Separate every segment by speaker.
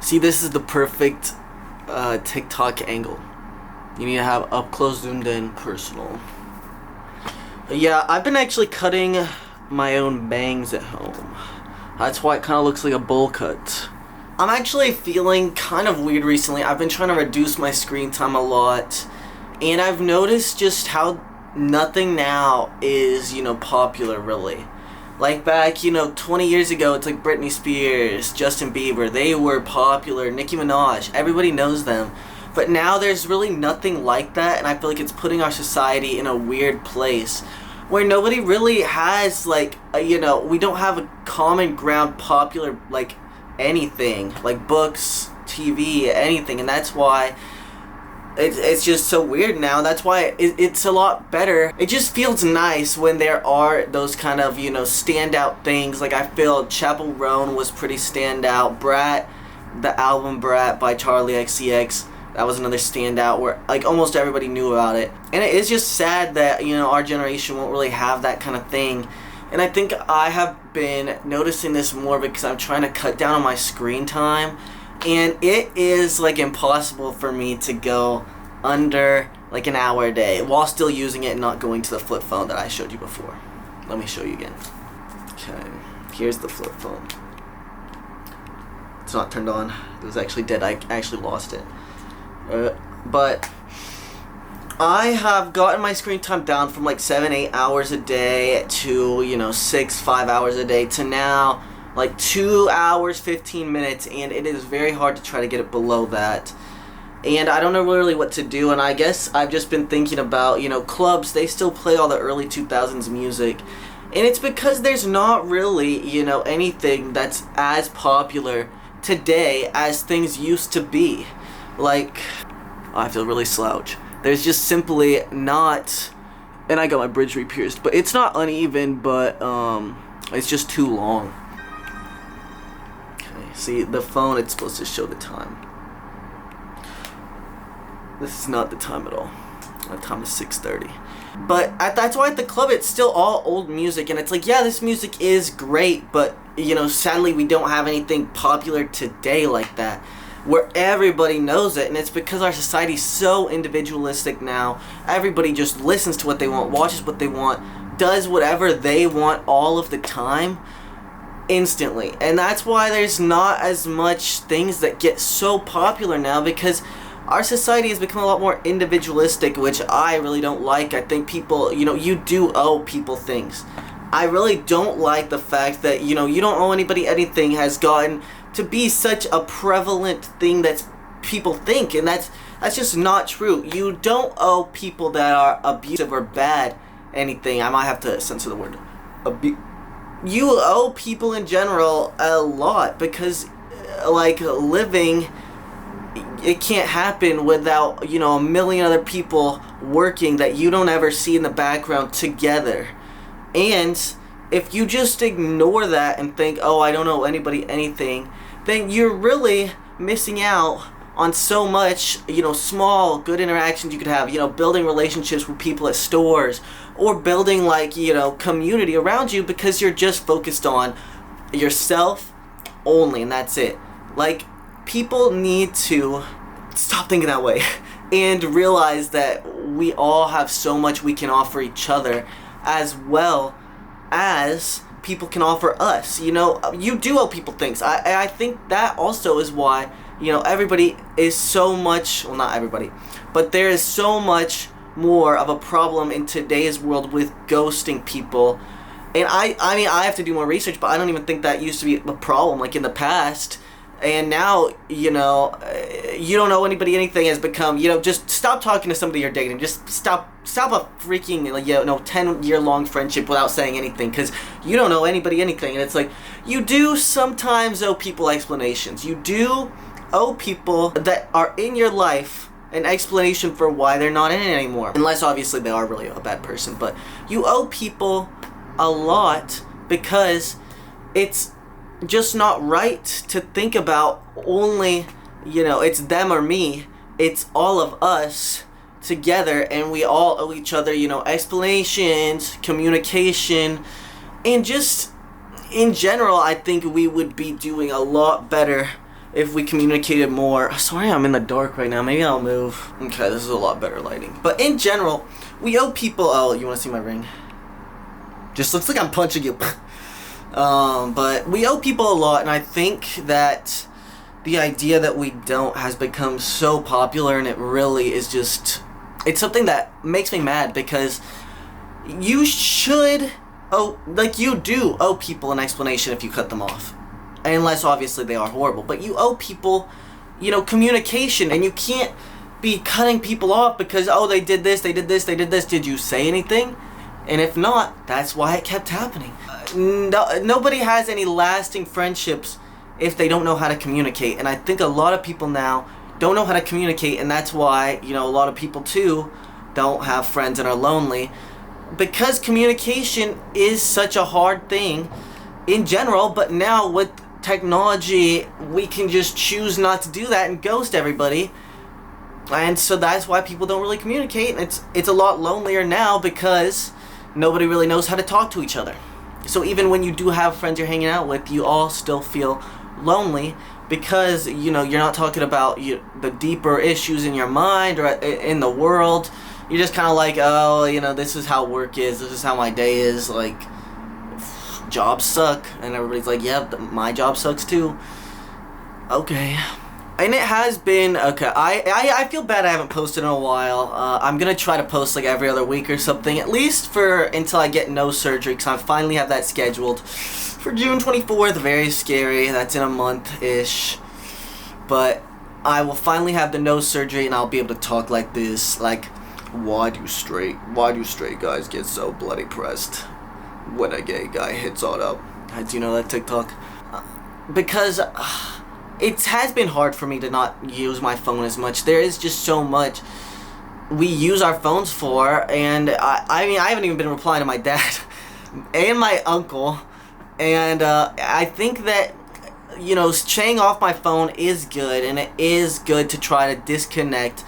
Speaker 1: See, this is the perfect TikTok angle. You need to have up close, zoomed in, personal. Yeah, I've been actually cutting my own bangs at home. That's why it kind of looks like a bowl cut. I'm actually feeling kind of weird recently. I've been trying to reduce my screen time a lot, and I've noticed just how nothing now is, popular really. Like back, 20 years ago, it's like Britney Spears, Justin Bieber, they were popular, Nicki Minaj, everybody knows them. But now there's really nothing like that, and I feel like it's putting our society in a weird place where nobody really has, we don't have a common ground popular, anything, like books, TV, anything, and that's why it's just so weird now. That's why it's a lot better. It just feels nice when there are those kind of, standout things. Like, I feel Chapel Roan was pretty standout. Brat, the album Brat by Charlie XCX, that was another standout where, almost everybody knew about it. And it is just sad that, our generation won't really have that kind of thing. And I think I have been noticing this more because I'm trying to cut down on my screen time. And it is, impossible for me to go under, an hour a day while still using it and not going to the flip phone that I showed you before. Let me show you again. Okay, here's the flip phone. It's not turned on. It was actually dead. I actually lost it. But I have gotten my screen time down from 7-8 hours a day to 5 hours a day to now 2 hours 15 minutes, and it is very hard to try to get it below that. And I don't know really what to do, and I guess I've just been thinking about, clubs, they still play all the early 2000s music, and it's because there's not really, anything that's as popular today as things used to be. I feel really slouch. There's just simply not, and I got my bridge re-pierced, but it's not uneven, but it's just too long. Okay, see, the phone, it's supposed to show the time. This is not the time at all. The time is 6:30. But that's why at the club it's still all old music, and it's yeah, this music is great, but sadly we don't have anything popular today like that, where everybody knows it. And it's because our society's so individualistic now. Everybody just listens to what they want, watches what they want, does whatever they want all of the time, instantly. And that's why there's not as much things that get so popular now, because our society has become a lot more individualistic, which I really don't like. I think people, you do owe people things. I really don't like the fact that, you don't owe anybody anything has gotten to be such a prevalent thing that people think, and that's just not true. You don't owe people that are abusive or bad anything. I might have to censor the word. You owe people in general a lot, because living, it can't happen without a million other people working that you don't ever see in the background together. And if you just ignore that and think, oh, I don't owe anybody anything, then you're really missing out on so much, small good interactions you could have, building relationships with people at stores, or building community around you, because you're just focused on yourself only, and that's it. People need to stop thinking that way and realize that we all have so much we can offer each other, as well as people can offer us. You do owe people things. I think that also is why, everybody is so much, well, not everybody, but there is so much more of a problem in today's world with ghosting people. And I mean, I have to do more research, but I don't even think that used to be a problem, in the past. And now, you don't owe anybody anything has become, just stop talking to somebody you're dating. Just stop a freaking, 10-year-long friendship without saying anything, because you don't owe anybody anything. And it's you do sometimes owe people explanations. You do owe people that are in your life an explanation for why they're not in it anymore. Unless, obviously, they are really a bad person. But you owe people a lot, because it's just not right to think about only, it's them or me. It's all of us together, and we all owe each other, explanations, communication, and just in general, I think we would be doing a lot better if we communicated more. Sorry, I'm in the dark right now. Maybe I'll move. Okay, this is a lot better lighting. But in general, we owe people. Oh, you want to see my ring? Just looks like I'm punching you. But we owe people a lot, and I think that the idea that we don't has become so popular, and it really is just, it's something that makes me mad, because you should you do owe people an explanation if you cut them off, unless obviously they are horrible. But you owe people, communication, and you can't be cutting people off because, oh, they did this, they did this, they did this. Did you say anything? And if not, that's why it kept happening. Nobody has any lasting friendships if they don't know how to communicate. And I think a lot of people now don't know how to communicate, and that's why, a lot of people too don't have friends and are lonely, because communication is such a hard thing in general. But now with technology, we can just choose not to do that and ghost everybody. And so that's why people don't really communicate. And it's a lot lonelier now because nobody really knows how to talk to each other. So even when you do have friends you're hanging out with, you all still feel lonely because, you're not talking about the deeper issues in your mind or in the world. You're just kind of like, oh, this is how work is. This is how my day is. Like, jobs suck. And everybody's like, yeah, my job sucks too. Okay. And it has been, okay, I feel bad I haven't posted in a while. I'm going to try to post like every other week or something, at least until I get nose surgery, because I finally have that scheduled for June 24th. Very scary. That's in a month-ish. But I will finally have the nose surgery, and I'll be able to talk like this. Like, why do straight guys get so bloody pressed when a gay guy hits on up? Do you know that TikTok? Because it has been hard for me to not use my phone as much. There is just so much we use our phones for, and I mean, I haven't even been replying to my dad and my uncle, and I think that, staying off my phone is good, and it is good to try to disconnect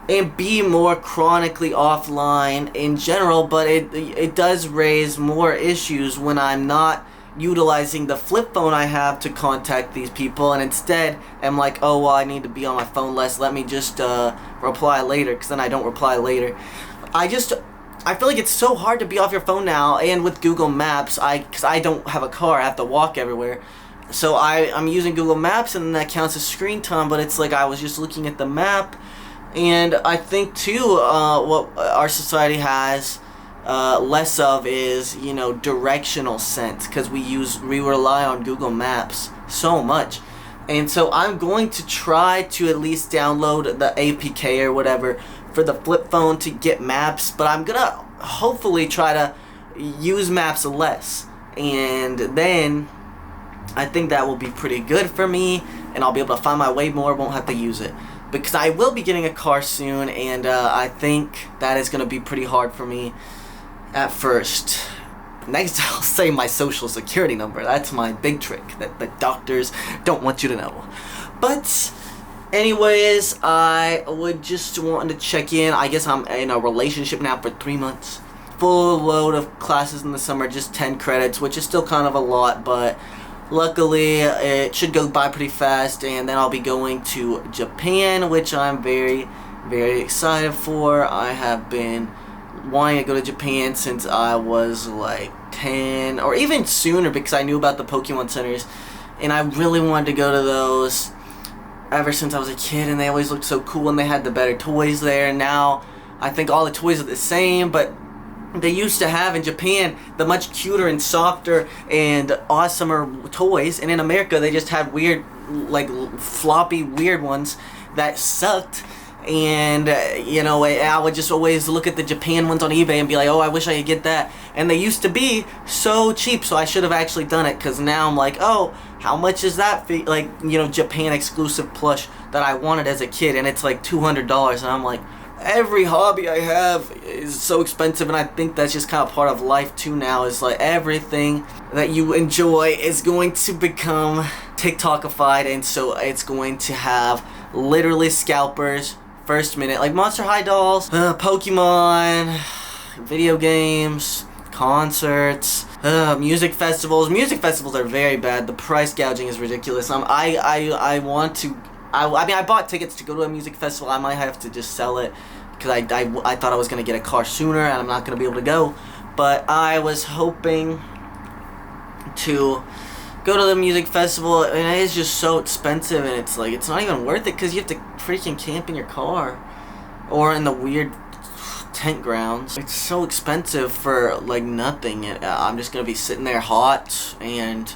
Speaker 1: and be more chronically offline in general, but it does raise more issues when I'm not utilizing the flip phone I have to contact these people, and instead I'm like, oh, well, I need to be on my phone less, let me just reply later, because then I don't reply later. I feel like it's so hard to be off your phone now, and with Google Maps, because I don't have a car, I have to walk everywhere, so I'm using Google Maps, and that counts as screen time. But it's like I was just looking at the map, and I think too what our society has less of is, directional sense, because we rely on Google Maps so much. And so I'm going to try to at least download the APK or whatever for the flip phone to get maps, but I'm gonna hopefully try to use maps less, and then I think that will be pretty good for me, and I'll be able to find my way more, won't have to use it, because I will be getting a car soon, and I think that is gonna be pretty hard for me at first. Next, I'll say my social security number. That's my big trick that the doctors don't want you to know. But anyways, I would just want to check in. I guess I'm in a relationship now for 3 months. Full load of classes in the summer, just 10 credits, which is still kind of a lot, but luckily it should go by pretty fast, and then I'll be going to Japan, which I'm very, very excited for. I have been wanting to go to Japan since I was like 10 or even sooner, because I knew about the Pokemon centers, and I really wanted to go to those ever since I was a kid, and they always looked so cool, and they had the better toys there. And now I think all the toys are the same, but they used to have in Japan the much cuter and softer and awesomer toys, and in America they just had weird, like floppy weird ones that sucked. And I would just always look at the Japan ones on eBay and be like, oh, I wish I could get that. And they used to be so cheap, so I should have actually done it, because now I'm like, oh, how much is that Japan exclusive plush that I wanted as a kid? And it's like $200, and I'm like, every hobby I have is so expensive, and I think that's just kind of part of life too now, is like everything that you enjoy is going to become TikTokified, and so it's going to have literally scalpers first minute, like Monster High dolls, Pokemon, video games, concerts, music festivals. Music festivals are very bad. The price gouging is ridiculous. I want to. I mean, I bought tickets to go to a music festival. I might have to just sell it because I thought I was gonna get a car sooner, and I'm not gonna be able to go. But I was hoping to go to the music festival, and it is just so expensive, and it's like, it's not even worth it because you have to freaking camp in your car or in the weird tent grounds. It's so expensive for like nothing. I'm just gonna be sitting there hot and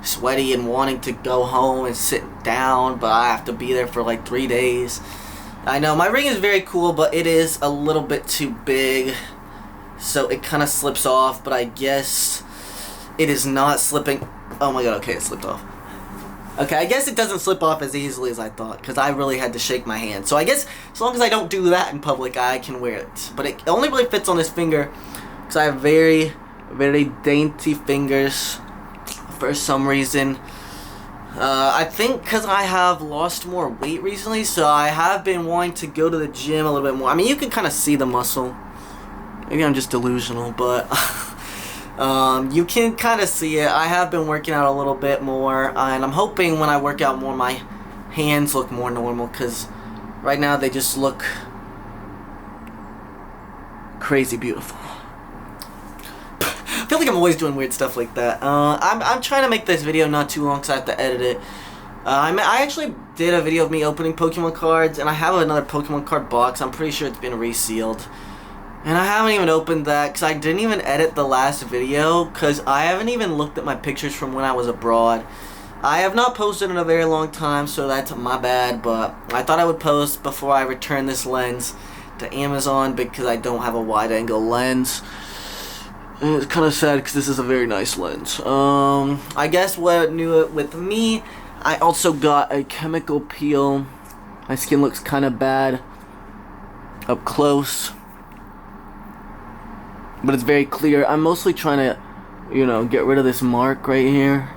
Speaker 1: sweaty and wanting to go home and sit down, but I have to be there for like 3 days. I know my ring is very cool, but it is a little bit too big, so it kind of slips off, but I guess it is not slipping. Oh my god, okay, it slipped off. Okay, I guess it doesn't slip off as easily as I thought, because I really had to shake my hand. So I guess as long as I don't do that in public, I can wear it. But it only really fits on this finger, because I have very, very dainty fingers for some reason. I think because I have lost more weight recently, so I have been wanting to go to the gym a little bit more. I mean, you can kind of see the muscle. Maybe I'm just delusional, but you can kind of see it. I have been working out a little bit more, and I'm hoping when I work out more, my hands look more normal, because right now they just look crazy beautiful. I feel like I'm always doing weird stuff like that. I'm trying to make this video not too long because I have to edit it. I actually did a video of me opening Pokemon cards, and I have another Pokemon card box. I'm pretty sure it's been resealed. And I haven't even opened that because I didn't even edit the last video because I haven't even looked at my pictures from when I was abroad. I have not posted in a very long time, so that's my bad, but I thought I would post before I return this lens to Amazon because I don't have a wide-angle lens. And it's kind of sad because this is a very nice lens. I guess what new it with me, I also got a chemical peel. My skin looks kind of bad up close, but it's very clear. I'm mostly trying to, you know, get rid of this mark right here.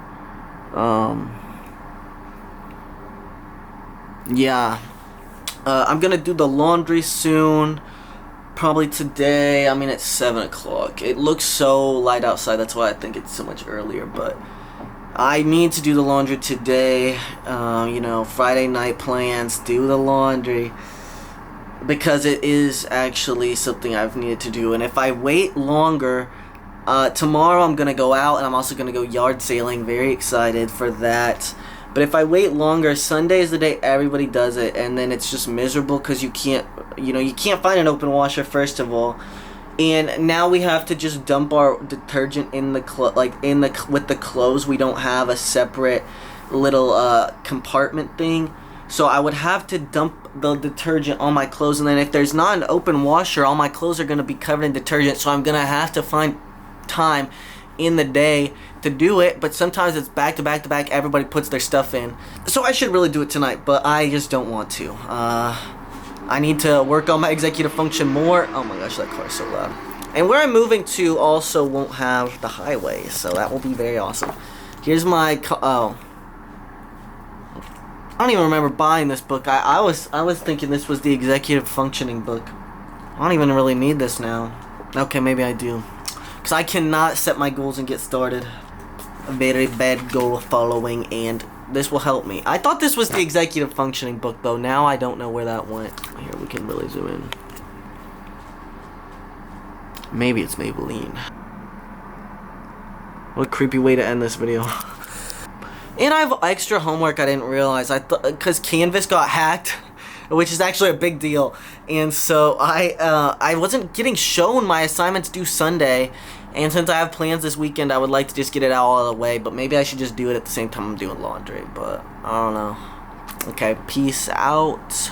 Speaker 1: Yeah. I'm gonna do the laundry soon. Probably today. I mean, it's 7 o'clock. It looks so light outside. That's why I think it's so much earlier. But I need to do the laundry today. You know, Friday night plans. Do the laundry. Because it is actually something I've needed to do. And if I wait longer, tomorrow I'm going to go out, and I'm also going to go yard sailing. Very excited for that. But if I wait longer, Sunday is the day everybody does it, and then it's just miserable because you can't, you know, you can't find an open washer, first of all. And now we have to just dump our detergent in the with the clothes. We don't have a separate little compartment thing. So I would have to dump the detergent on my clothes, and then if there's not an open washer, all my clothes are going to be covered in detergent, so I'm going to have to find time in the day to do it, but sometimes it's back to back to back, everybody puts their stuff in. So I should really do it tonight, but I just don't want to. I need to work on my executive function more. Oh my gosh, that car is so loud. And where I'm moving to also won't have the highway, so that will be very awesome. Here's my oh. I don't even remember buying this book. I was thinking this was the executive functioning book. I don't even really need this now. Okay, maybe I do. Because I cannot set my goals and get started. A very bad goal following, and this will help me. I thought this was the executive functioning book, though. Now I don't know where that went. Here, we can really zoom in. Maybe it's Maybelline. What a creepy way to end this video. And I have extra homework I didn't realize. I thought because Canvas got hacked, which is actually a big deal, and so I wasn't getting shown my assignments due Sunday, and since I have plans this weekend, I would like to just get it out all the way. But maybe I should just do it at the same time I'm doing laundry. But I don't know. Okay, peace out.